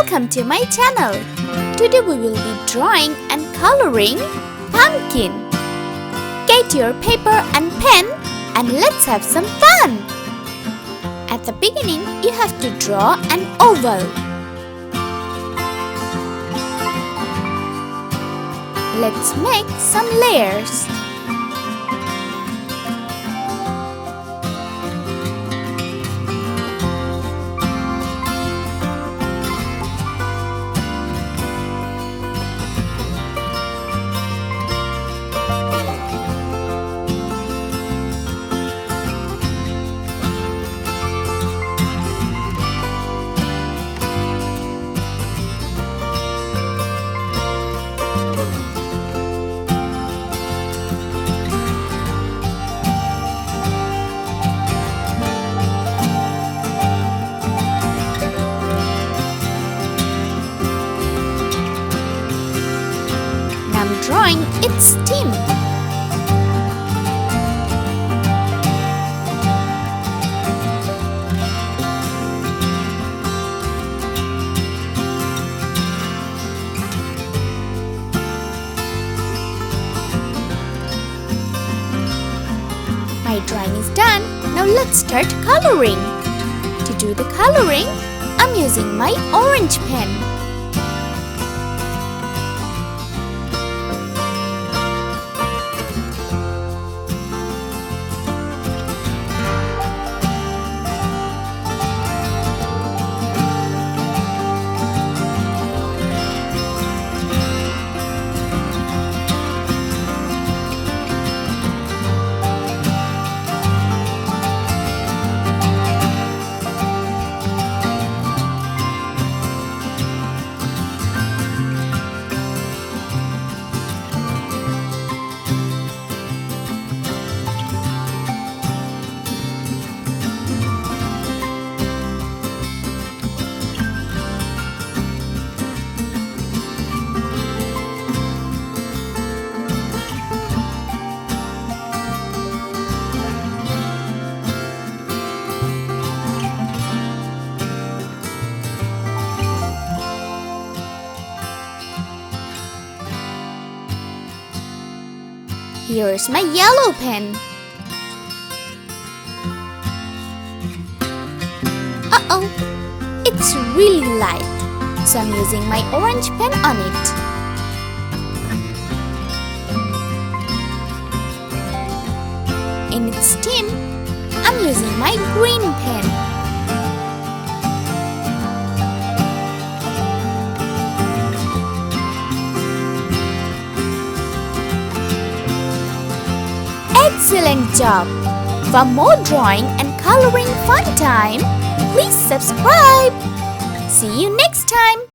Welcome to my channel. Today we will be drawing and coloring pumpkin. Get your paper and pen and let's have some fun. At the beginning, you have to draw an oval. Let's make some layers. I'm drawing its stem. My drawing is done. Now let's start coloring. To do the coloring, I'm using my orange pen. Here's my yellow pen. Uh-oh, it's really light, so I'm using my orange pen on it. In its stem, I'm using my green pen. Excellent job! For more drawing and coloring fun time, please subscribe. See you next time.